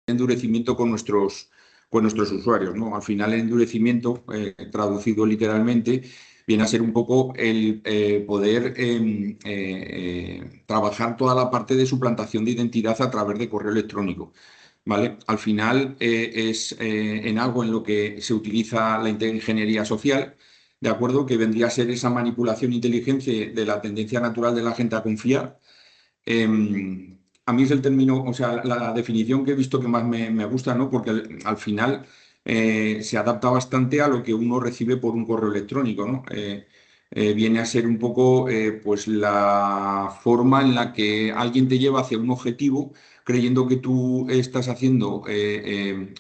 endurecimiento con nuestros usuarios, ¿no? Al final, el endurecimiento, traducido literalmente, viene a ser un poco el poder trabajar toda la parte de suplantación de identidad a través de correo electrónico. ¿Vale? Al final es en algo en lo que se utiliza la ingeniería social, ¿de acuerdo? Que vendría a ser esa manipulación inteligente de la tendencia natural de la gente a confiar. A mí es el término, o sea, la definición que he visto que más me gusta, ¿no? Porque al final se adapta bastante a lo que uno recibe por un correo electrónico, ¿no? Viene a ser un poco pues la forma en la que alguien te lleva hacia un objetivo creyendo que tú estás haciendo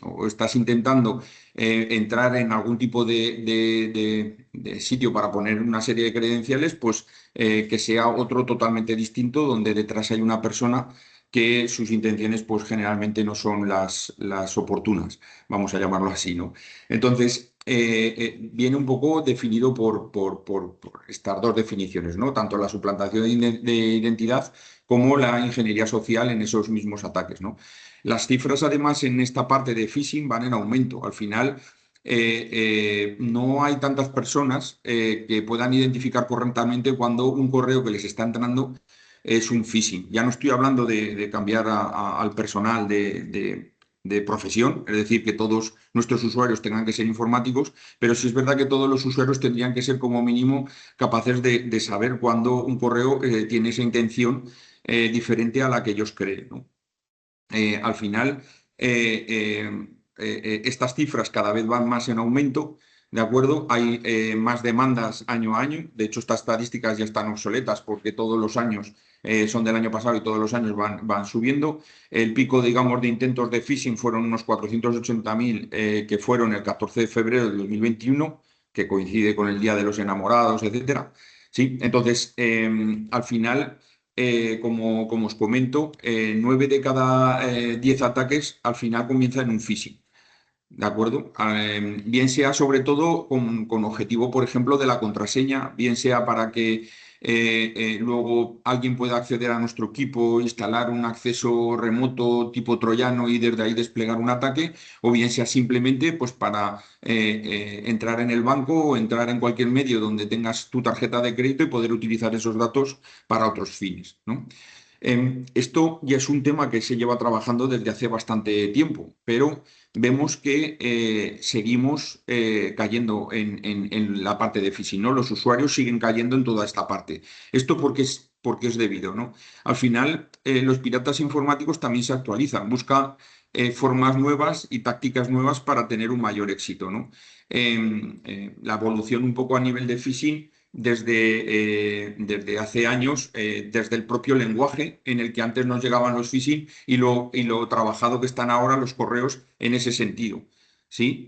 o estás intentando entrar en algún tipo de sitio para poner una serie de credenciales, pues que sea otro totalmente distinto, donde detrás hay una persona que sus intenciones pues generalmente no son las oportunas, vamos a llamarlo así, ¿no? Entonces, viene un poco definido por estas dos definiciones, ¿no? Tanto la suplantación de identidad como la ingeniería social en esos mismos ataques, ¿no? Las cifras, además, en esta parte de phishing van en aumento. Al final, no hay tantas personas que puedan identificar correctamente cuando un correo que les está entrando es un phishing. Ya no estoy hablando de cambiar al personal de profesión, es decir, que todos nuestros usuarios tengan que ser informáticos, pero sí es verdad que todos los usuarios tendrían que ser como mínimo capaces de saber cuando un correo tiene esa intención diferente a la que ellos creen, ¿no? Al final, estas cifras cada vez van más en aumento, ¿de acuerdo? Hay más demandas año a año. De hecho, estas estadísticas ya están obsoletas porque todos los años son del año pasado y todos los años van subiendo. El pico, digamos, de intentos de phishing fueron unos 480.000 que fueron el 14 de febrero del 2021, que coincide con el Día de los Enamorados, etcétera. Sí, entonces, al final como os comento, 9 de cada 10 ataques al final comienzan en un phishing. ¿De acuerdo? Bien sea sobre todo con objetivo, por ejemplo, de la contraseña, bien sea para que luego alguien pueda acceder a nuestro equipo, instalar un acceso remoto tipo troyano y desde ahí desplegar un ataque, o bien sea simplemente pues, para entrar en el banco o entrar en cualquier medio donde tengas tu tarjeta de crédito y poder utilizar esos datos para otros fines, ¿no? Esto ya es un tema que se lleva trabajando desde hace bastante tiempo, pero vemos que seguimos cayendo en la parte de phishing, ¿no? Los usuarios siguen cayendo en toda esta parte. Esto porque es debido, ¿no? Al final, los piratas informáticos también se actualizan, buscan formas nuevas y tácticas nuevas para tener un mayor éxito, ¿no? La evolución un poco a nivel de phishing desde hace años, desde el propio lenguaje en el que antes nos llegaban los phishing y lo trabajado que están ahora los correos en ese sentido. ¿Sí?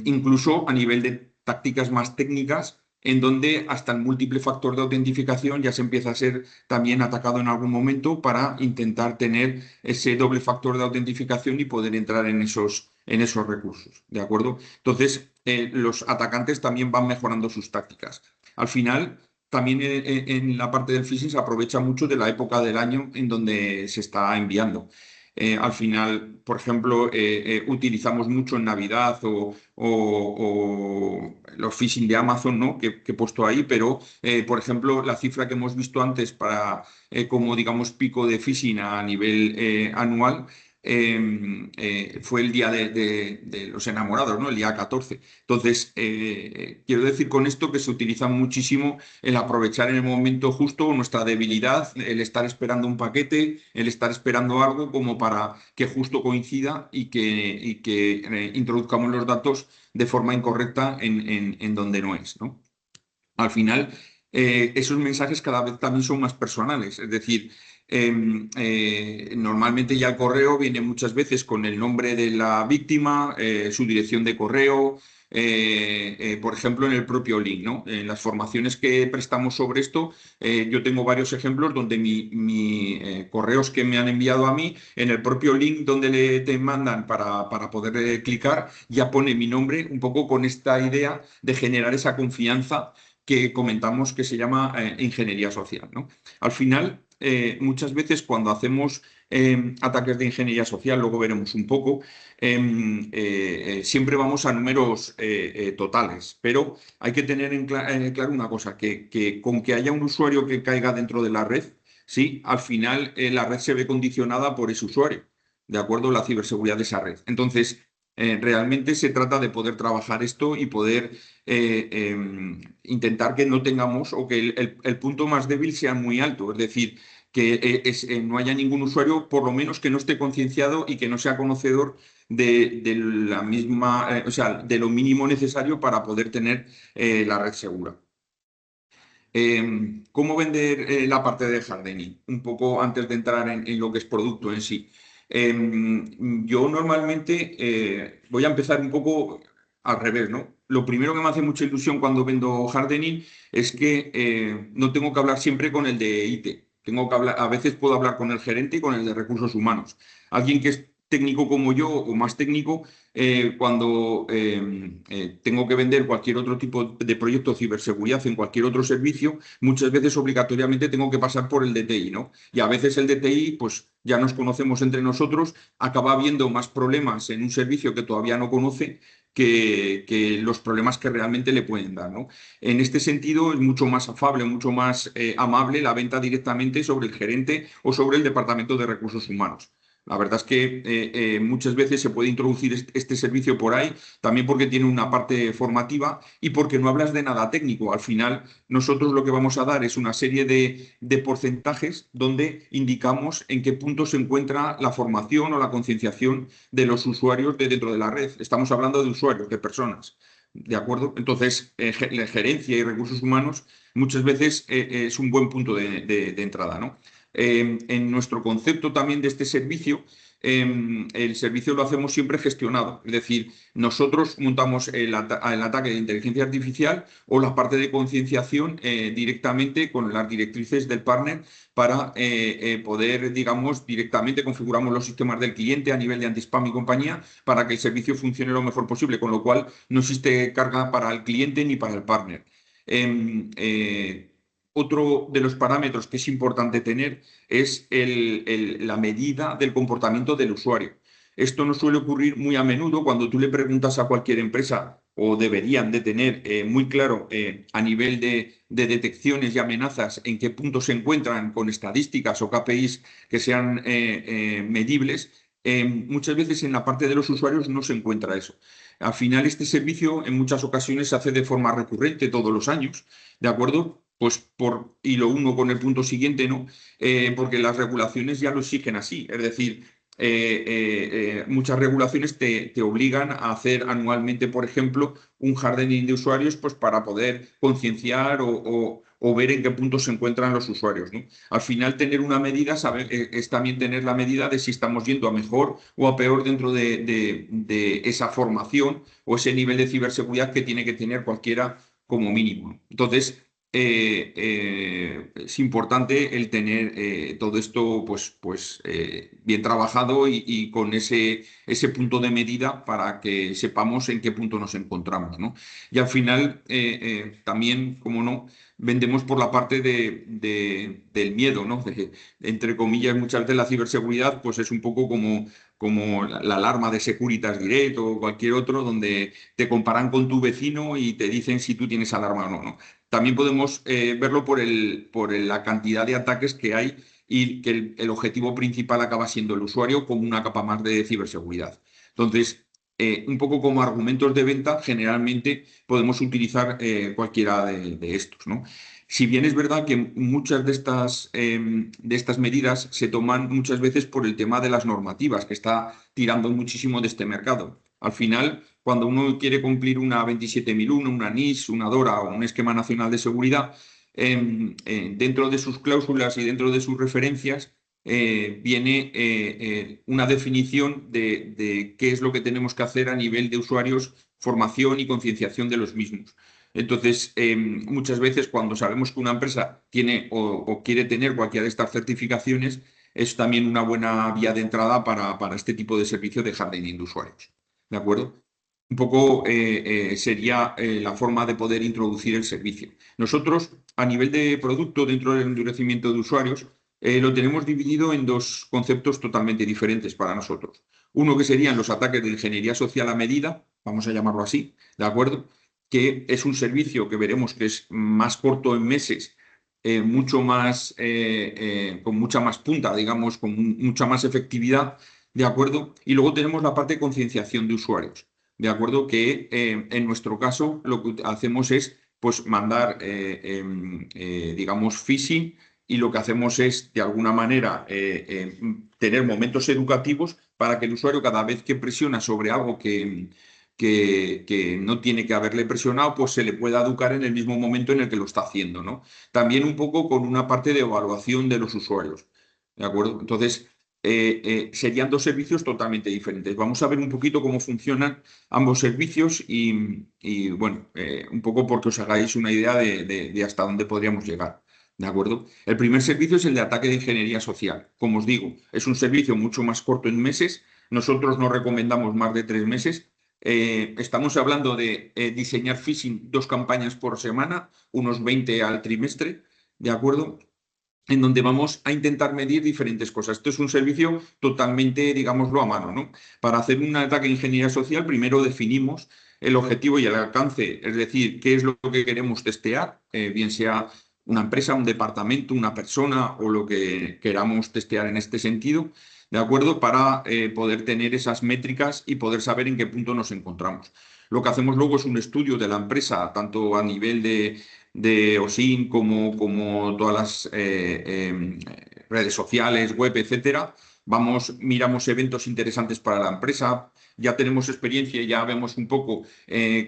Incluso a nivel de tácticas más técnicas, en donde hasta el múltiple factor de autentificación ya se empieza a ser también atacado en algún momento para intentar tener ese doble factor de autentificación y poder entrar en esos recursos. ¿De acuerdo? Entonces, los atacantes también van mejorando sus tácticas. Al final, también en la parte del phishing se aprovecha mucho de la época del año en donde se está enviando. Al final, por ejemplo, utilizamos mucho en Navidad o los phishing de Amazon, ¿no? que he puesto ahí, pero, por ejemplo, la cifra que hemos visto antes para, como digamos, pico de phishing a nivel anual, fue el día de los enamorados, ¿no? El día 14. Entonces, quiero decir con esto que se utiliza muchísimo el aprovechar en el momento justo nuestra debilidad, el estar esperando un paquete, el estar esperando algo como para que justo coincida y que introduzcamos los datos de forma incorrecta en donde no es, ¿no? Al final, esos mensajes cada vez también son más personales. Es decir, normalmente ya el correo viene muchas veces con el nombre de la víctima, su dirección de correo, por ejemplo, en el propio link, ¿no? En las formaciones que prestamos sobre esto, yo tengo varios ejemplos donde correos que me han enviado a mí, en el propio link donde te mandan para poder clicar, ya pone mi nombre, un poco con esta idea de generar esa confianza que comentamos que se llama ingeniería social, ¿no? Al final, muchas veces cuando hacemos ataques de ingeniería social, luego veremos un poco. Siempre vamos a números totales, pero hay que tener claro una cosa, que con que haya un usuario que caiga dentro de la red, sí, al final la red se ve condicionada por ese usuario, ¿de acuerdo? La ciberseguridad de esa red. Entonces, realmente se trata de poder trabajar esto y poder intentar que no tengamos o que el punto más débil sea muy alto, es decir, que no haya ningún usuario, por lo menos que no esté concienciado y que no sea conocedor de la misma, o sea, de lo mínimo necesario para poder tener la red segura. ¿Cómo vender la parte de hardening? Un poco antes de entrar en lo que es producto en sí. Yo normalmente voy a empezar un poco al revés, ¿no? Lo primero que me hace mucha ilusión cuando vendo hardening es que no tengo que hablar siempre con el de IT. Tengo que hablar, a veces puedo hablar con el gerente y con el de recursos humanos. Alguien que es técnico como yo o más técnico, cuando tengo que vender cualquier otro tipo de proyecto de ciberseguridad en cualquier otro servicio, muchas veces obligatoriamente tengo que pasar por el DTI, ¿no? Y a veces el DTI, pues ya nos conocemos entre nosotros, acaba habiendo más problemas en un servicio que todavía no conoce que los problemas que realmente le pueden dar, ¿no? En este sentido, es mucho más afable, mucho más amable la venta directamente sobre el gerente o sobre el departamento de recursos humanos. La verdad es que muchas veces se puede introducir este servicio por ahí, también porque tiene una parte formativa y porque no hablas de nada técnico. Al final, nosotros lo que vamos a dar es una serie de porcentajes donde indicamos en qué punto se encuentra la formación o la concienciación de los usuarios de dentro de la red. Estamos hablando de usuarios, de personas. ¿De acuerdo? Entonces, la gerencia y recursos humanos muchas veces es un buen punto de entrada, ¿no? En nuestro concepto también de este servicio, el servicio lo hacemos siempre gestionado. Es decir, nosotros montamos el ataque de inteligencia artificial o la parte de concienciación directamente con las directrices del partner para poder, digamos, directamente configuramos los sistemas del cliente a nivel de anti-spam y compañía para que el servicio funcione lo mejor posible, con lo cual no existe carga para el cliente ni para el partner. Em, eh, Otro de los parámetros que es importante tener es la medida del comportamiento del usuario. Esto no suele ocurrir muy a menudo cuando tú le preguntas a cualquier empresa, o deberían de tener muy claro a nivel de detecciones y amenazas en qué punto se encuentran con estadísticas o KPIs que sean medibles. Muchas veces en la parte de los usuarios no se encuentra eso. Al final, este servicio en muchas ocasiones se hace de forma recurrente todos los años, ¿de acuerdo? Pues y lo uno con el punto siguiente, ¿no? Porque las regulaciones ya lo exigen así. Es decir, muchas regulaciones te obligan a hacer anualmente, por ejemplo, un hardening de usuarios, pues para poder concienciar o ver en qué punto se encuentran los usuarios, ¿no? Al final, tener una medida es también tener la medida de si estamos yendo a mejor o a peor dentro de esa formación o ese nivel de ciberseguridad que tiene que tener cualquiera como mínimo. Entonces, es importante el tener todo esto bien trabajado y con ese punto de medida para que sepamos en qué punto nos encontramos, ¿no? Y al final, también, como no, vendemos por la parte del miedo, ¿no? Entre comillas, muchas veces la ciberseguridad pues es un poco como la alarma de Securitas Direct o cualquier otro, donde te comparan con tu vecino y te dicen si tú tienes alarma o no, ¿no? También podemos verlo por la cantidad de ataques que hay y que el objetivo principal acaba siendo el usuario como una capa más de ciberseguridad. Entonces, un poco como argumentos de venta, generalmente podemos utilizar cualquiera de estos, ¿no? Si bien es verdad que muchas de estas medidas se toman muchas veces por el tema de las normativas, que está tirando muchísimo de este mercado. Al final, cuando uno quiere cumplir una 27001, una NIS, una DORA o un esquema nacional de seguridad, dentro de sus cláusulas y dentro de sus referencias, viene una definición de qué es lo que tenemos que hacer a nivel de usuarios, formación y concienciación de los mismos. Entonces, muchas veces cuando sabemos que una empresa tiene o quiere tener cualquiera de estas certificaciones, es también una buena vía de entrada para este tipo de servicio de hardening de usuarios. ¿De acuerdo? Un poco sería la forma de poder introducir el servicio. Nosotros, a nivel de producto, dentro del endurecimiento de usuarios, lo tenemos dividido en dos conceptos totalmente diferentes para nosotros. Uno que serían los ataques de ingeniería social a medida, vamos a llamarlo así, ¿de acuerdo? Que es un servicio que veremos que es más corto en meses, mucho más, con mucha más punta, digamos, con mucha más efectividad, ¿de acuerdo? Y luego tenemos la parte de concienciación de usuarios, ¿de acuerdo? Que en nuestro caso lo que hacemos es pues mandar, digamos, phishing, y lo que hacemos es, de alguna manera, tener momentos educativos para que el usuario, cada vez que presiona sobre algo que no tiene que haberle presionado, pues se le pueda educar en el mismo momento en el que lo está haciendo, ¿no? También un poco con una parte de evaluación de los usuarios, ¿de acuerdo? Entonces, serían dos servicios totalmente diferentes. Vamos a ver un poquito cómo funcionan ambos servicios y, bueno, un poco porque os hagáis una idea de hasta dónde podríamos llegar. ¿De acuerdo? El primer servicio es el de ataque de ingeniería social. Como os digo, es un servicio mucho más corto en meses. Nosotros no recomendamos más de 3 meses. Estamos hablando de diseñar phishing 2 campañas por semana, unos 20 al trimestre, ¿de acuerdo? En donde vamos a intentar medir diferentes cosas. Esto es un servicio totalmente, digámoslo, a mano, ¿no? Para hacer un ataque de ingeniería social, primero definimos el objetivo y el alcance, es decir, qué es lo que queremos testear, bien sea una empresa, un departamento, una persona o lo que queramos testear en este sentido, ¿de acuerdo? Para poder tener esas métricas y poder saber en qué punto nos encontramos. Lo que hacemos luego es un estudio de la empresa, tanto a nivel de OSINT como todas las redes sociales, web, etcétera. Vamos, miramos eventos interesantes para la empresa, ya tenemos experiencia y ya vemos un poco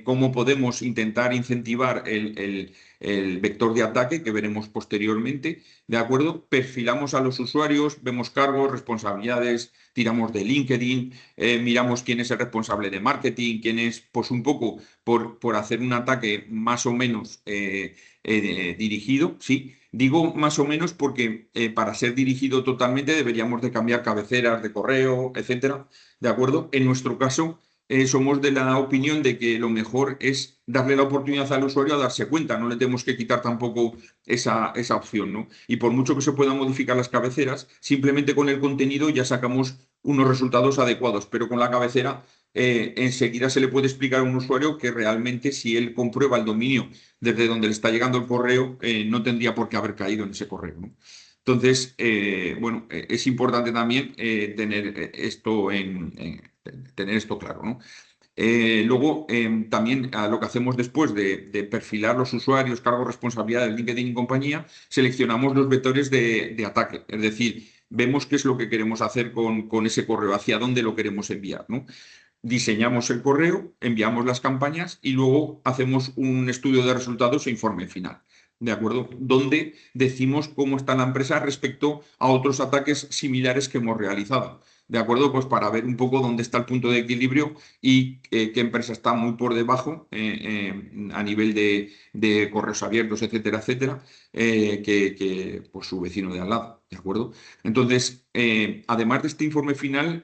cómo podemos intentar incentivar el vector de ataque que veremos posteriormente, ¿de acuerdo? Perfilamos a los usuarios, vemos cargos, responsabilidades, tiramos de LinkedIn, miramos quién es el responsable de marketing, quién es, pues un poco por hacer un ataque más o menos dirigido, sí. Digo más o menos porque para ser dirigido totalmente deberíamos de cambiar cabeceras de correo, etcétera, ¿de acuerdo? En nuestro caso, somos de la opinión de que lo mejor es darle la oportunidad al usuario a darse cuenta, no le tenemos que quitar tampoco esa opción, ¿no? Y por mucho que se puedan modificar las cabeceras, simplemente con el contenido ya sacamos unos resultados adecuados, pero con la cabecera enseguida se le puede explicar a un usuario que realmente si él comprueba el dominio desde donde le está llegando el correo, no tendría por qué haber caído en ese correo, ¿no? Entonces, bueno, es importante también tener tener esto claro, ¿no? Luego, también lo que hacemos después de perfilar los usuarios, cargos, responsabilidades, LinkedIn y compañía, seleccionamos los vectores de ataque. Es decir, vemos qué es lo que queremos hacer con ese correo, hacia dónde lo queremos enviar, ¿no? Diseñamos el correo, enviamos las campañas y luego hacemos un estudio de resultados e informe final. ¿De acuerdo? Donde decimos cómo está la empresa respecto a otros ataques similares que hemos realizado. ¿De acuerdo? Pues para ver un poco dónde está el punto de equilibrio y qué empresa está muy por debajo a nivel de correos abiertos, etcétera, etcétera, que pues, su vecino de al lado. ¿De acuerdo? Entonces, además de este informe final,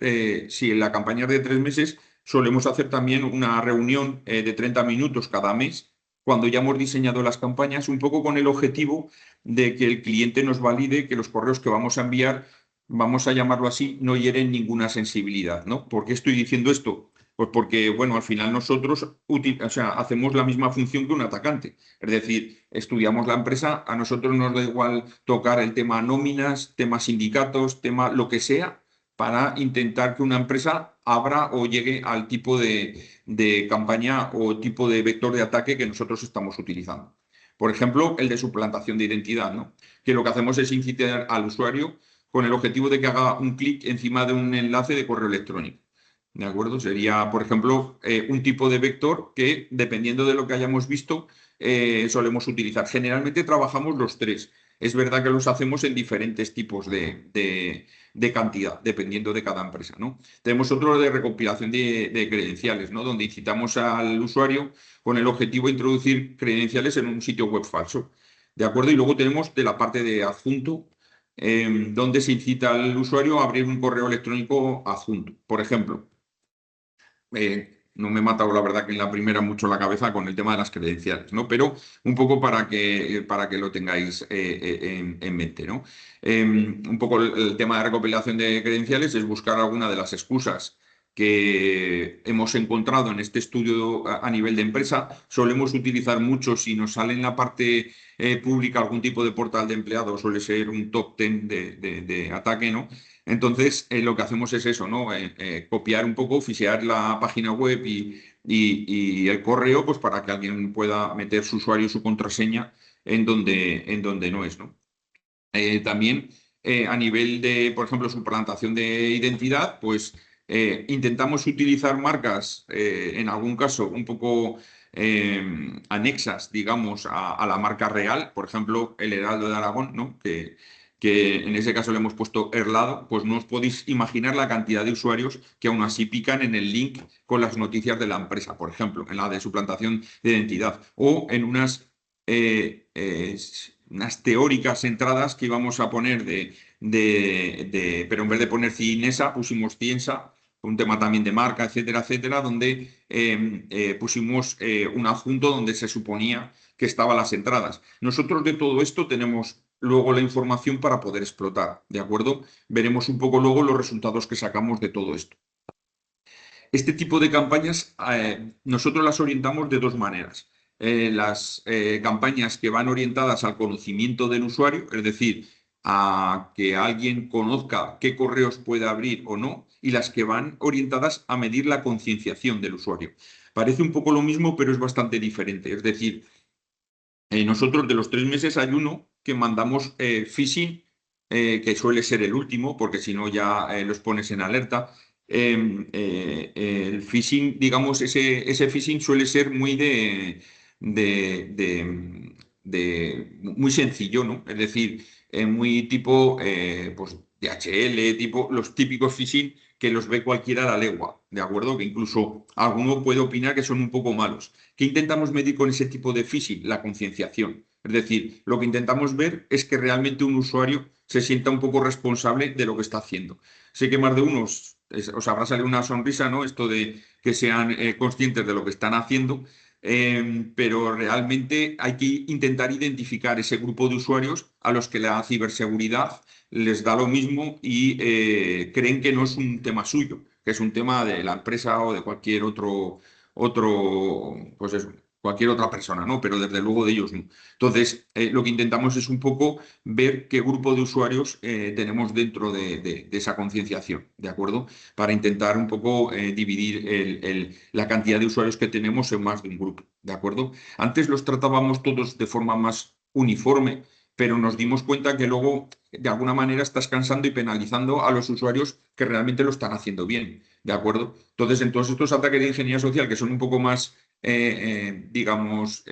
si en la campaña es de 3 meses, solemos hacer también una reunión de 30 minutos cada mes, cuando ya hemos diseñado las campañas, un poco con el objetivo de que el cliente nos valide que los correos que vamos a enviar, vamos a llamarlo así, no hieren ninguna sensibilidad, ¿no? ¿Por qué estoy diciendo esto? Pues porque, bueno, al final nosotros o sea, hacemos la misma función que un atacante. Es decir, estudiamos la empresa, a nosotros nos da igual tocar el tema nóminas, tema sindicatos, tema lo que sea, para intentar que una empresa abra o llegue al tipo de campaña o tipo de vector de ataque que nosotros estamos utilizando. Por ejemplo, el de suplantación de identidad, ¿no? Que lo que hacemos es incitar al usuario con el objetivo de que haga un clic encima de un enlace de correo electrónico. ¿De acuerdo? Sería, por ejemplo, un tipo de vector que, dependiendo de lo que hayamos visto, solemos utilizar. Generalmente trabajamos los tres. Es verdad que los hacemos en diferentes tipos de cantidad, dependiendo de cada empresa, ¿no? Tenemos otro de recopilación de credenciales, ¿no? Donde incitamos al usuario con el objetivo de introducir credenciales en un sitio web falso. ¿De acuerdo? Y luego tenemos de la parte de adjunto, donde se incita al usuario a abrir un correo electrónico adjunto. Por ejemplo, no me he matado, la verdad, que en la primera mucho la cabeza con el tema de las credenciales, ¿no? Pero un poco para que lo tengáis en mente, ¿no? Un poco el tema de recopilación de credenciales es buscar alguna de las excusas que hemos encontrado en este estudio a nivel de empresa. Solemos utilizar mucho, si nos sale en la parte pública algún tipo de portal de empleados, suele ser un top 10 de ataque, ¿no? Entonces, lo que hacemos es eso, ¿no? Copiar un poco, fichear la página web y el correo, pues para que alguien pueda meter su usuario y su contraseña en donde no es, ¿no? También a nivel de, por ejemplo, suplantación de identidad, pues intentamos utilizar marcas, en algún caso, un poco anexas, digamos, a la marca real. Por ejemplo, el Heraldo de Aragón, ¿no? Que en ese caso le hemos puesto Herlado, pues no os podéis imaginar la cantidad de usuarios que aún así pican en el link con las noticias de la empresa, por ejemplo, en la de suplantación de identidad, o en unas teóricas entradas que íbamos a poner pero en vez de poner Cinesa, pusimos Ciensa, un tema también de marca, etcétera, etcétera, donde pusimos un adjunto donde se suponía que estaban las entradas. Nosotros de todo esto tenemos luego la información para poder explotar, ¿de acuerdo? Veremos un poco luego los resultados que sacamos de todo esto. Este tipo de campañas nosotros las orientamos de dos maneras. Las campañas que van orientadas al conocimiento del usuario, es decir, a que alguien conozca qué correos puede abrir o no, y las que van orientadas a medir la concienciación del usuario. Parece un poco lo mismo, pero es bastante diferente. Es decir, nosotros de los 3 meses hay uno que mandamos phishing, que suele ser el último, porque si no ya los pones en alerta. El phishing, digamos, ese phishing suele ser muy de, de- muy sencillo, ¿no? Es decir, muy tipo pues, DHL, tipo los típicos phishing que los ve cualquiera a la legua, ¿de acuerdo? Que incluso alguno puede opinar que son un poco malos. ¿Qué intentamos medir con ese tipo de phishing? La concienciación. Es decir, lo que intentamos ver es que realmente un usuario se sienta un poco responsable de lo que está haciendo. Sé que más de unos os habrá salido una sonrisa, ¿no? Esto de que sean conscientes de lo que están haciendo, pero realmente hay que intentar identificar ese grupo de usuarios a los que la ciberseguridad les da lo mismo y creen que no es un tema suyo, que es un tema de la empresa o de cualquier pues eso, cualquier otra persona, ¿no? Pero desde luego de ellos no. Entonces, lo que intentamos es un poco ver qué grupo de usuarios tenemos dentro de esa concienciación, ¿de acuerdo? Para intentar un poco dividir la cantidad de usuarios que tenemos en más de un grupo, ¿de acuerdo? Antes los tratábamos todos de forma más uniforme, pero nos dimos cuenta que luego, de alguna manera, estás cansando y penalizando a los usuarios que realmente lo están haciendo bien, ¿de acuerdo? Entonces, en todos estos ataques de ingeniería social que son un poco más, digamos,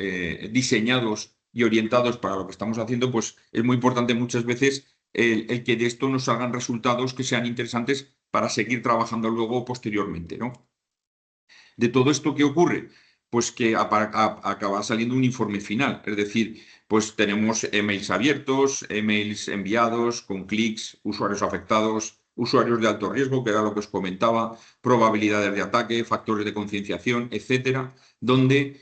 diseñados y orientados para lo que estamos haciendo, pues es muy importante muchas veces el que de esto nos salgan resultados que sean interesantes para seguir trabajando luego posteriormente, ¿no? De todo esto, ¿qué ocurre? Pues que acaba saliendo un informe final, es decir, pues tenemos emails abiertos, emails enviados con clics, usuarios afectados, usuarios de alto riesgo, que era lo que os comentaba, probabilidades de ataque, factores de concienciación, etcétera, donde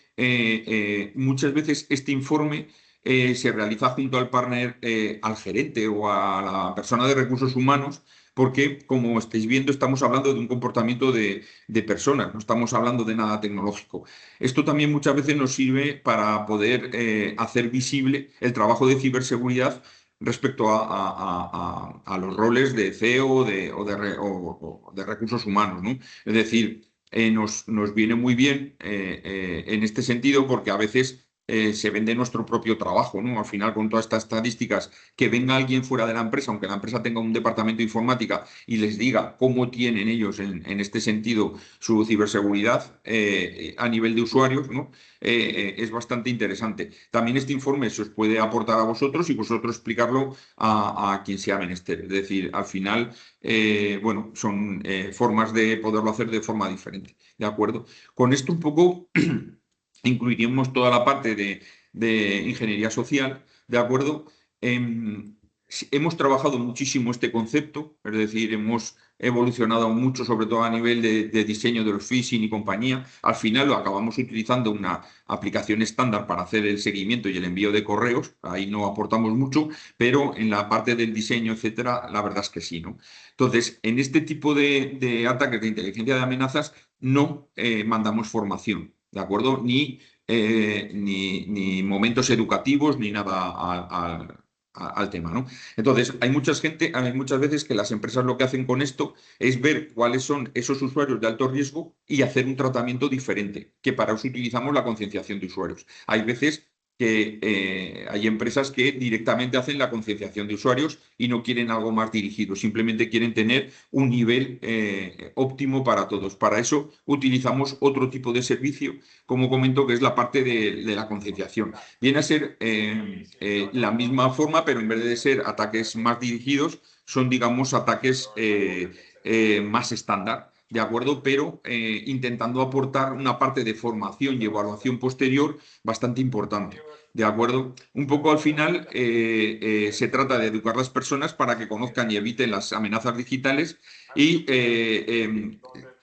muchas veces este informe se realiza junto al partner, al gerente o a la persona de recursos humanos, porque, como estáis viendo, estamos hablando de un comportamiento de personas, no estamos hablando de nada tecnológico. Esto también muchas veces nos sirve para poder hacer visible el trabajo de ciberseguridad respecto a los roles de CEO o de recursos humanos, ¿no? Es decir, nos viene muy bien en este sentido porque a veces se vende nuestro propio trabajo, ¿no? Al final, con todas estas estadísticas, que venga alguien fuera de la empresa, aunque la empresa tenga un departamento de informática, y les diga cómo tienen ellos en este sentido su ciberseguridad a nivel de usuarios, ¿no? Es bastante interesante. También este informe se os puede aportar a vosotros y vosotros explicarlo a quien sea menester. Es decir, al final, bueno, son formas de poderlo hacer de forma diferente. ¿De acuerdo? Con esto un poco incluiríamos toda la parte de ingeniería social, ¿de acuerdo? Hemos trabajado muchísimo este concepto, es decir, hemos evolucionado mucho, sobre todo a nivel de diseño de los phishing y compañía. Al final lo acabamos utilizando una aplicación estándar para hacer el seguimiento y el envío de correos. Ahí no aportamos mucho, pero en la parte del diseño, etcétera, la verdad es que sí, ¿no? Entonces, en este tipo de ataques de inteligencia de amenazas no mandamos formación, ¿de acuerdo? Ni momentos educativos, ni nada al tema, ¿no? Entonces, hay muchas veces que las empresas lo que hacen con esto es ver cuáles son esos usuarios de alto riesgo y hacer un tratamiento diferente, que para eso utilizamos la concienciación de usuarios. Hay veces que hay empresas que directamente hacen la concienciación de usuarios y no quieren algo más dirigido, simplemente quieren tener un nivel óptimo para todos. Para eso utilizamos otro tipo de servicio, como comento, que es la parte de la concienciación. Viene a ser la misma forma, pero en vez de ser ataques más dirigidos, son, digamos, ataques más estándar. ¿De acuerdo? Pero intentando aportar una parte de formación y evaluación posterior bastante importante. ¿De acuerdo? Un poco al final se trata de educar a las personas para que conozcan y eviten las amenazas digitales y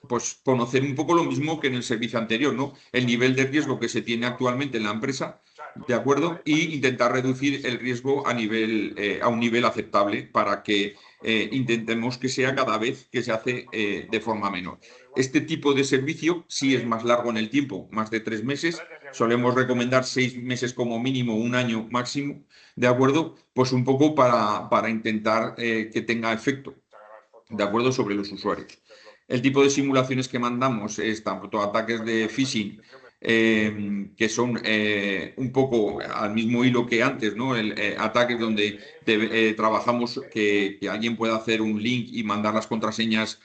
pues conocer un poco lo mismo que en el servicio anterior, ¿no? El nivel de riesgo que se tiene actualmente en la empresa, ¿de acuerdo? Y intentar reducir el riesgo a un nivel aceptable para que intentemos que sea cada vez que se hace de forma menor. Este tipo de servicio sí es más largo en el tiempo, más de 3 meses. Solemos recomendar 6 meses como mínimo, un año máximo, ¿de acuerdo? Pues un poco para intentar que tenga efecto, ¿de acuerdo? Sobre los usuarios. El tipo de simulaciones que mandamos es tanto ataques de phishing, que son un poco al mismo hilo que antes, ¿no? Ataques donde trabajamos que alguien pueda hacer un link y mandar las contraseñas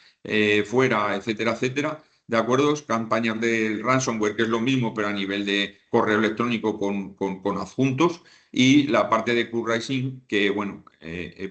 fuera, etcétera, etcétera. ¿De acuerdo? Campañas de ransomware, que es lo mismo, pero a nivel de correo electrónico con adjuntos. Y la parte de Q-Rising, que bueno,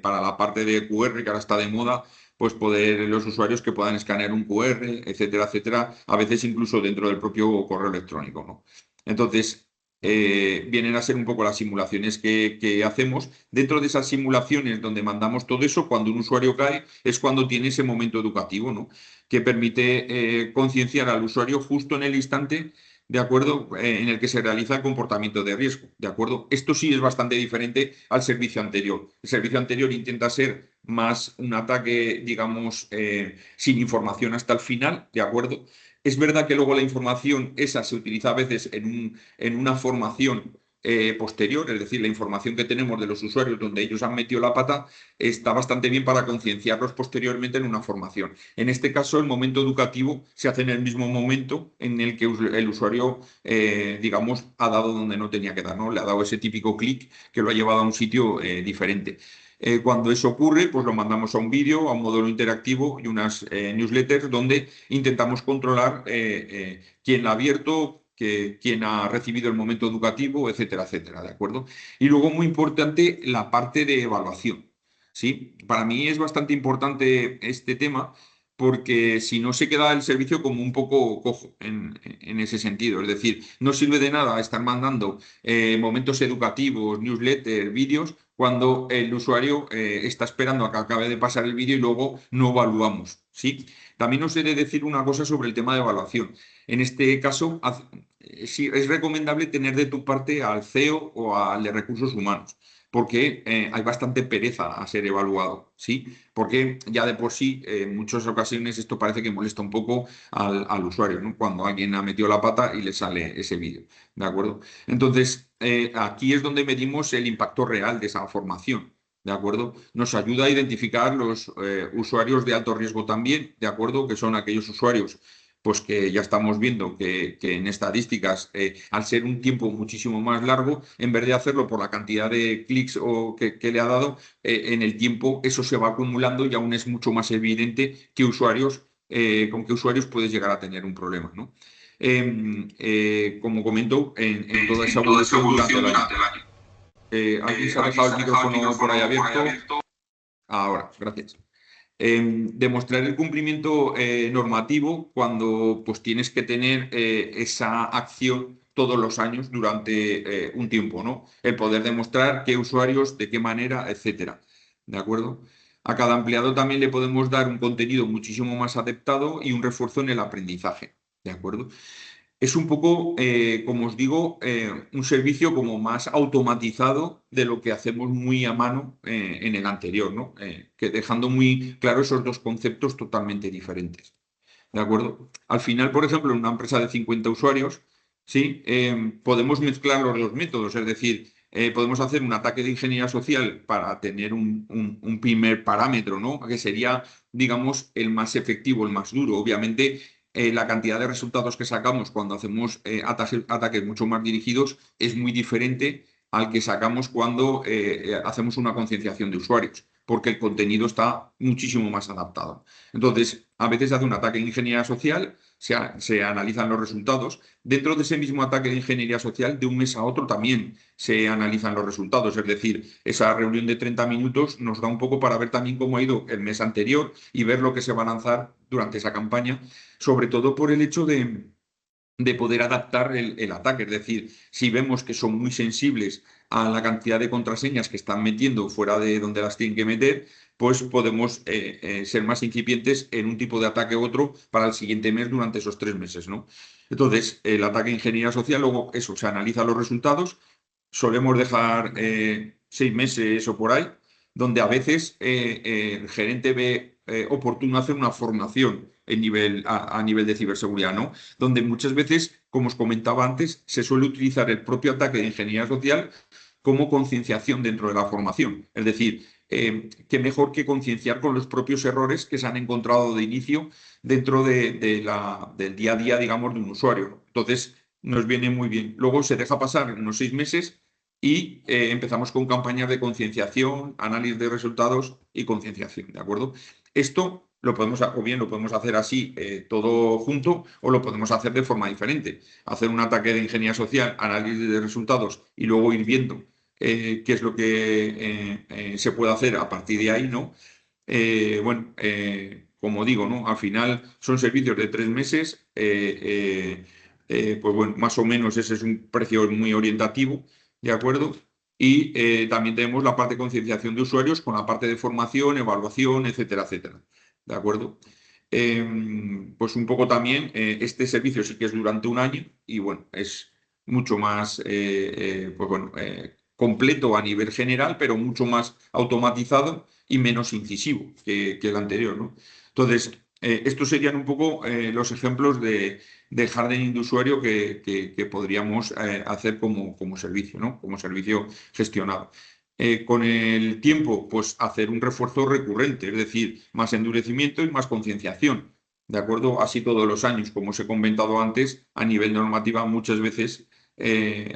para la parte de QR, que ahora está de moda, pues poder los usuarios que puedan escanear un QR, etcétera, etcétera, a veces incluso dentro del propio correo electrónico, ¿no? Entonces, vienen a ser un poco las simulaciones que hacemos. Dentro de esas simulaciones donde mandamos todo eso, cuando un usuario cae, es cuando tiene ese momento educativo, ¿no? Que permite concienciar al usuario justo en el instante, ¿de acuerdo? En el que se realiza el comportamiento de riesgo, ¿de acuerdo? Esto sí es bastante diferente al servicio anterior. El servicio anterior intenta ser más un ataque, digamos, sin información hasta el final, ¿de acuerdo? Es verdad que luego la información esa se utiliza a veces en una formación posterior, es decir, la información que tenemos de los usuarios donde ellos han metido la pata está bastante bien para concienciarlos posteriormente en una formación. En este caso, el momento educativo se hace en el mismo momento en el que el usuario, digamos, ha dado donde no tenía que dar, ¿no? Le ha dado ese típico clic que lo ha llevado a un sitio diferente. Cuando eso ocurre, pues lo mandamos a un vídeo, a un módulo interactivo y unas newsletters donde intentamos controlar quién la ha abierto, quién ha recibido el momento educativo, etcétera, etcétera, ¿de acuerdo? Y luego, muy importante, la parte de evaluación, ¿sí? Para mí es bastante importante este tema porque si no se queda el servicio como un poco cojo en ese sentido. Es decir, no sirve de nada estar mandando momentos educativos, newsletters, vídeos, cuando el usuario está esperando a que acabe de pasar el vídeo y luego no evaluamos, ¿sí? También os he de decir una cosa sobre el tema de evaluación. En este caso, sí, es recomendable tener de tu parte al CEO o al de recursos humanos, porque hay bastante pereza a ser evaluado, ¿sí? Porque ya de por sí, en muchas ocasiones esto parece que molesta un poco al usuario, ¿no? Cuando alguien ha metido la pata y le sale ese vídeo, ¿de acuerdo? Entonces, aquí es donde medimos el impacto real de esa formación. ¿De acuerdo? Nos ayuda a identificar los usuarios de alto riesgo también, ¿de acuerdo? Que son aquellos usuarios, pues que ya estamos viendo que en estadísticas, al ser un tiempo muchísimo más largo, en vez de hacerlo por la cantidad de clics que le ha dado, en el tiempo eso se va acumulando y aún es mucho más evidente con qué usuarios puedes llegar a tener un problema, ¿no? Como comento, en toda esa En toda esa evolución durante evolución el año. durante el año. ¿Alguien se ha Alguien dejado se el ha dejado el micrófono por ahí micrófono por ahí abierto? abierto. Ahora, gracias. Demostrar el cumplimiento normativo cuando pues tienes que tener esa acción todos los años durante un tiempo, ¿no? El poder demostrar qué usuarios, de qué manera, etcétera. ¿De acuerdo? A cada empleado también le podemos dar un contenido muchísimo más adaptado y un refuerzo en el aprendizaje. ¿De acuerdo? Es un poco, como os digo, un servicio como más automatizado de lo que hacemos muy a mano en el anterior, ¿no? Que dejando muy claro esos dos conceptos totalmente diferentes. ¿De acuerdo? Al final, por ejemplo, en una empresa de 50 usuarios, sí, podemos mezclar los dos métodos, es decir, podemos hacer un ataque de ingeniería social para tener un primer parámetro, ¿no? Que sería, digamos, el más efectivo, el más duro. Obviamente, la cantidad de resultados que sacamos cuando hacemos ataques mucho más dirigidos es muy diferente al que sacamos cuando hacemos una concienciación de usuarios, porque el contenido está muchísimo más adaptado. Entonces, a veces se hace un ataque de ingeniería social, se analizan los resultados. Dentro de ese mismo ataque de ingeniería social, de un mes a otro también se analizan los resultados. Es decir, esa reunión de 30 minutos nos da un poco para ver también cómo ha ido el mes anterior y ver lo que se va a lanzar durante esa campaña, sobre todo por el hecho de poder adaptar el ataque. Es decir, si vemos que son muy sensibles a la cantidad de contraseñas que están metiendo fuera de donde las tienen que meter, pues podemos ser más incipientes en un tipo de ataque u otro para el siguiente mes durante esos 3 meses, ¿no? Entonces, el ataque de ingeniería social, luego eso, se analiza los resultados, solemos dejar 6 meses o por ahí, donde a veces el gerente ve oportuno hacer una formación a nivel de ciberseguridad, ¿no? Donde muchas veces, como os comentaba antes, se suele utilizar el propio ataque de ingeniería social como concienciación dentro de la formación. Es decir, qué mejor que concienciar con los propios errores que se han encontrado de inicio dentro del día a día, digamos, de un usuario, ¿no? Entonces, nos viene muy bien. Luego se deja pasar unos 6 meses y empezamos con campañas de concienciación, análisis de resultados y concienciación, ¿de acuerdo? Esto lo podemos, o bien lo podemos hacer así, todo junto, o lo podemos hacer de forma diferente. Hacer un ataque de ingeniería social, análisis de resultados y luego ir viendo qué es lo que se puede hacer a partir de ahí, ¿no? Bueno, como digo, ¿no? Al final son servicios de 3 meses, pues bueno, más o menos ese es un precio muy orientativo, ¿de acuerdo? Y también tenemos la parte de concienciación de usuarios con la parte de formación, evaluación, etcétera, etcétera. ¿De acuerdo? Pues un poco también, este servicio sí que es durante un año y bueno, es mucho más, pues bueno, completo a nivel general, pero mucho más automatizado y menos incisivo que el anterior, ¿no? Entonces, estos serían un poco los ejemplos de hardening de usuario que podríamos hacer como servicio, ¿no? Como servicio gestionado. Con el tiempo, pues hacer un refuerzo recurrente, es decir, más endurecimiento y más concienciación. ¿De acuerdo? Así todos los años, como os he comentado antes, a nivel normativa muchas veces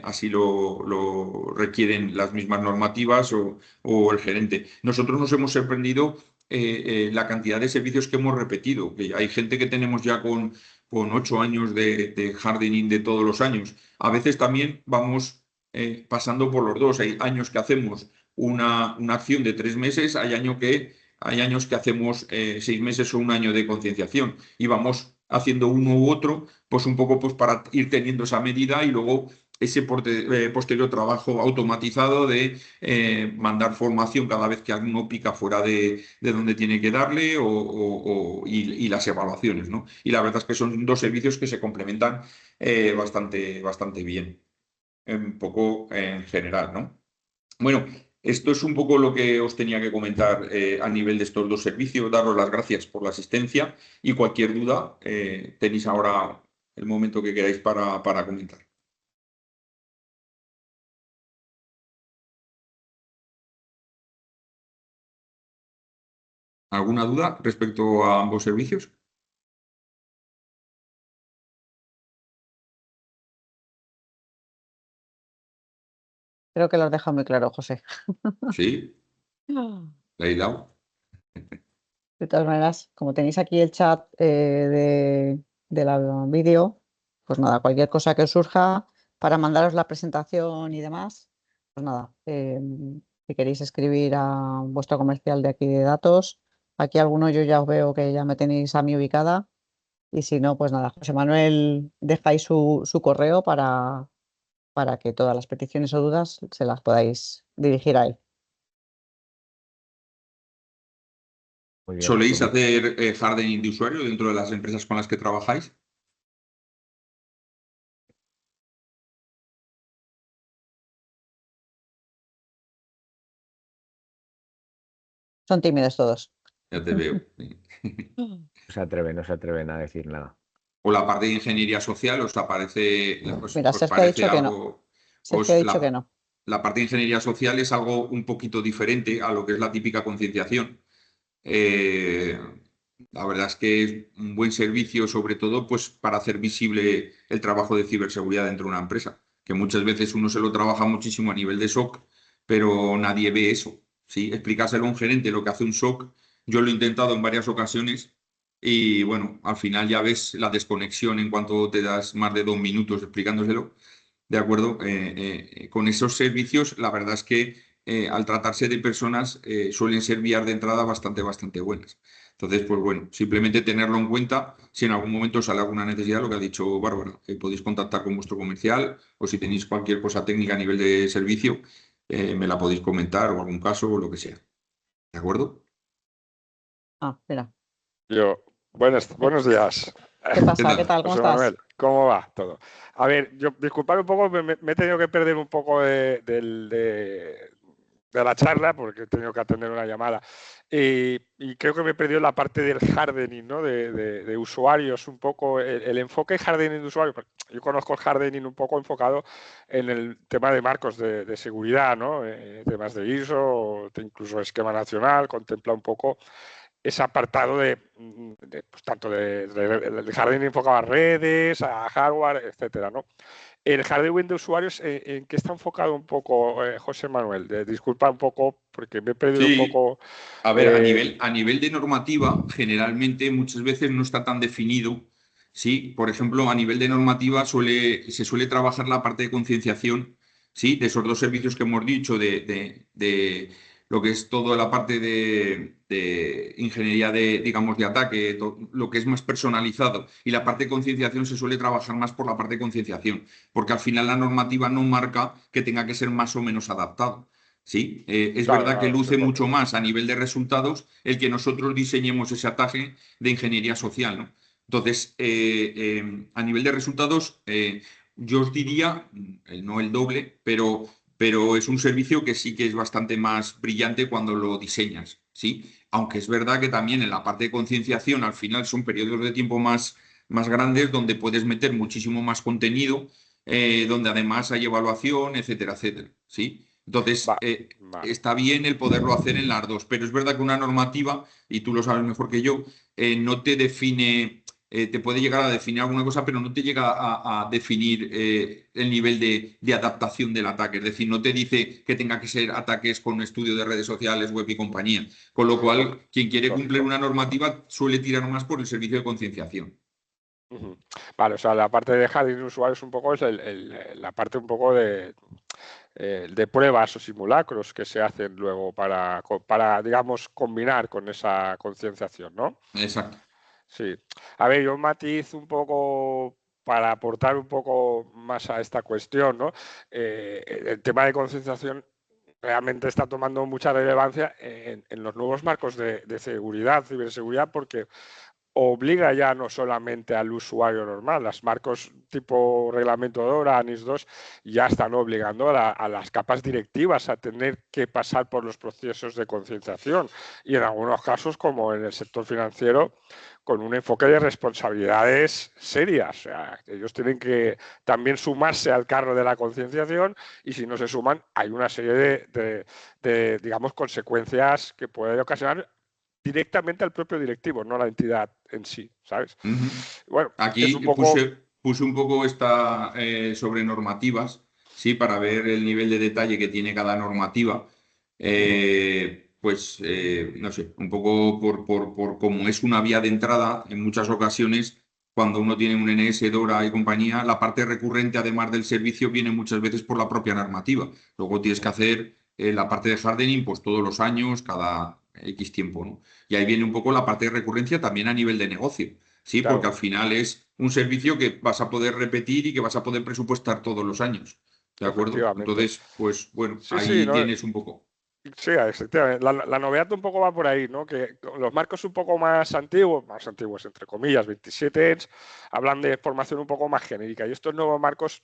así lo requieren las mismas normativas o el gerente. Nosotros nos hemos sorprendido la cantidad de servicios que hemos repetido, que hay gente que tenemos ya con 8 años de hardening de todos los años. A veces también vamos pasando por los dos. Hay años que hacemos una acción de 3 meses, hay años que hacemos 6 meses o un año de concienciación y vamos haciendo uno u otro, pues un poco pues para ir teniendo esa medida y luego ese posterior trabajo automatizado de mandar formación cada vez que alguno pica fuera de donde tiene que darle y las evaluaciones, ¿no? Y la verdad es que son dos servicios que se complementan bastante bien, un poco en general, ¿no? Bueno, esto es un poco lo que os tenía que comentar a nivel de estos dos servicios. Daros las gracias por la asistencia y cualquier duda tenéis ahora el momento que queráis para comentar. ¿Alguna duda respecto a ambos servicios? Creo que lo has dejado muy claro, José. Sí, Leila. De todas maneras, como tenéis aquí el chat de la vídeo, pues nada, cualquier cosa que os surja para mandaros la presentación y demás, pues nada, si queréis escribir a vuestro comercial de aquí de datos, aquí alguno yo ya os veo que ya me tenéis a mí ubicada y si no, pues nada, José Manuel, dejáis su correo para que todas las peticiones o dudas se las podáis dirigir a él. Muy bien, ¿Soléis pues hacer hardening de usuario dentro de las empresas con las que trabajáis? Son tímidos todos. Ya te veo. no se atreven a decir nada. O la parte de ingeniería social, Mira, os Sergio ha parece dicho que no. algo, Sergio ha dicho que no. la parte de ingeniería social es algo un poquito diferente a lo que es la típica concienciación. Eh, la verdad es que es un buen servicio, sobre todo, pues para hacer visible el trabajo de ciberseguridad dentro de una empresa, que muchas veces uno se lo trabaja muchísimo a nivel de SOC, pero nadie ve eso. ¿Sí? Explicárselo a un gerente lo que hace un SOC, yo lo he intentado en varias ocasiones y bueno, al final ya ves la desconexión en cuanto te das más de 2 minutos explicándoselo. ¿De acuerdo? Con esos servicios, la verdad es que al tratarse de personas suelen ser vías de entrada bastante buenas. Entonces, pues bueno, simplemente tenerlo en cuenta. Si en algún momento sale alguna necesidad, lo que ha dicho Bárbara, podéis contactar con vuestro comercial o si tenéis cualquier cosa técnica a nivel de servicio, me la podéis comentar o algún caso o lo que sea. ¿De acuerdo? Ah, mira. Buenos días. ¿Qué ¿Qué pasa? ¿Qué tal? tal? ¿Cómo José estás? Manuel, ¿cómo va todo? A ver, yo, disculpad un poco, me he tenido que perder un poco de la charla porque he tenido que atender una llamada. Y creo que me he perdido la parte del hardening, ¿no? De usuarios, un poco, el enfoque hardening de usuarios. Yo conozco el hardening un poco enfocado en el tema de marcos de seguridad, ¿no? Temas de ISO, incluso esquema nacional, contempla un poco ese apartado pues, tanto de jardín enfocado a redes, a hardware, etcétera, ¿no? El jardín de usuarios, ¿en qué está enfocado un poco, José Manuel? Disculpa un poco porque me he perdido un Sí, poco. a ver, a nivel de normativa, generalmente muchas veces no está tan definido. Sí, por ejemplo, a nivel de normativa se suele trabajar la parte de concienciación, sí, de esos dos servicios que hemos dicho, de lo que es toda la parte de ingeniería de, digamos, de ataque, lo que es más personalizado, y la parte de concienciación se suele trabajar más por la parte de concienciación, porque al final la normativa no marca que tenga que ser más o menos adaptado. Sí, es Claro, verdad que claro, sí, luce mucho más a nivel de resultados el que nosotros diseñemos ese ataque de ingeniería social, ¿no? Entonces, a nivel de resultados, yo os diría, no el doble, pero es un servicio que sí que es bastante más brillante cuando lo diseñas, ¿sí? Aunque es verdad que también en la parte de concienciación, al final son periodos de tiempo más grandes donde puedes meter muchísimo más contenido, donde además hay evaluación, etcétera, ¿sí? Entonces, va, vale. está bien el poderlo hacer en las dos, pero es verdad que una normativa, y tú lo sabes mejor que yo, no te define, te puede llegar a definir alguna cosa, pero no te llega a definir el nivel de adaptación del ataque. Es decir, no te dice que tenga que ser ataques con estudio de redes sociales, web y compañía. Con lo cual, quien quiere cumplir una normativa suele tirar más por el servicio de concienciación. Vale, o sea, la parte de jardín de usuarios un poco es la parte un poco de pruebas o simulacros que se hacen luego para, digamos, combinar con esa concienciación, ¿no? Exacto. Sí. A ver, yo matizo un poco para aportar un poco más a esta cuestión, ¿no? El tema de concienciación realmente está tomando mucha relevancia en los nuevos marcos de seguridad, ciberseguridad, porque obliga ya no solamente al usuario normal, los marcos tipo reglamento DORA, ANIS 2, ya están obligando a las capas directivas a tener que pasar por los procesos de concienciación y en algunos casos, como en el sector financiero, con un enfoque de responsabilidades serias. O sea, ellos tienen que también sumarse al carro de la concienciación y si no se suman hay una serie digamos, consecuencias que puede ocasionar directamente al propio directivo, no a la entidad en sí, ¿sabes? Ujú. Bueno, es Aquí un poco. puse un poco esta sobre normativas, sí, para ver el nivel de detalle que tiene cada normativa. No sé, un poco por cómo es una vía de entrada, en muchas ocasiones, cuando uno tiene un NS, DORA y compañía, la parte recurrente, además del servicio, viene muchas veces por la propia normativa. Luego tienes que hacer la parte de hardening, pues todos los años, cada X tiempo, ¿no? Y ahí viene un poco la parte de recurrencia también a nivel de negocio. Sí, porque Claro, al final es un servicio que vas a poder repetir y que vas a poder presupuestar todos los años. ¿De acuerdo? efectivamente. Entonces, pues bueno, Sí, sí, ahí no, tienes un poco. Sí, efectivamente. La novedad un poco va por ahí, ¿no? Que los marcos un poco más antiguos entre comillas, 27 ETS, hablan de formación un poco más genérica. Y estos nuevos marcos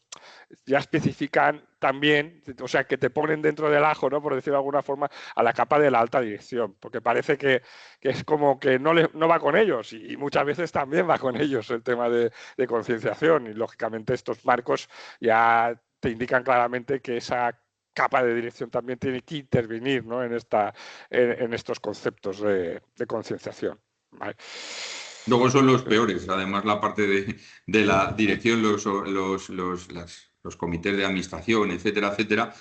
ya especifican también, o sea, que te ponen dentro del ajo, ¿no? Por decirlo de alguna forma, a la capa de la alta dirección, porque parece que es como que no va con ellos, y muchas veces también va con ellos el tema de concienciación. Y lógicamente estos marcos ya te indican claramente que esa capa de dirección también tiene que intervenir, ¿no? en estos conceptos de concienciación. ¿Vale? Luego son los peores, además la parte de la dirección, los comités de administración, etcétera, etcétera,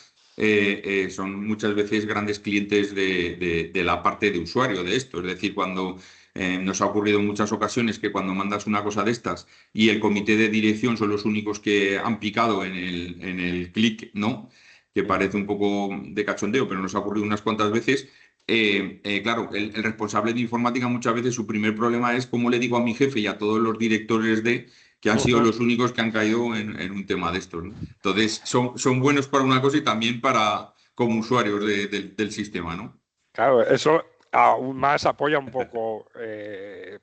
son muchas veces grandes clientes de la parte de usuario de esto. Es decir, cuando nos ha ocurrido en muchas ocasiones que cuando mandas una cosa de estas y el comité de dirección son los únicos que han picado en el clic, ¿no? Que parece un poco de cachondeo, pero nos ha ocurrido unas cuantas veces. Claro, el responsable de informática muchas veces su primer problema es cómo le digo a mi jefe y a todos los directores que han sido los únicos que han caído en un tema de estos, ¿no? Entonces, son buenos para una cosa y también para como usuarios del sistema, ¿no? Claro, eso aún más apoya un poco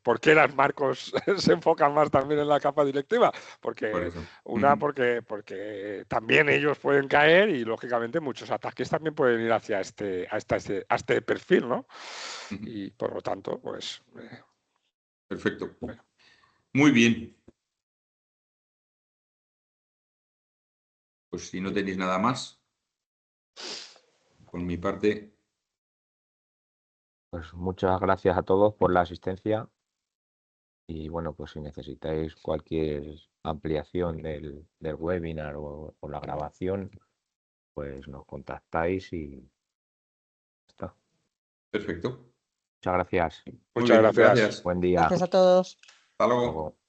por qué las marcos se enfocan más también en la capa directiva, Por porque eso. porque también ellos pueden caer y lógicamente muchos ataques también pueden ir hacia este perfil, ¿no? Y por lo tanto, pues Perfecto. bueno. Muy bien. Pues si no tenéis nada más, por mi parte. Pues muchas gracias a todos por la asistencia y bueno, pues si necesitáis cualquier ampliación del webinar o la grabación, pues nos contactáis y ya está. Perfecto. Muchas gracias. Muy Muchas bien, gracias. gracias. Buen día. Gracias a todos. Hasta Hasta luego. luego.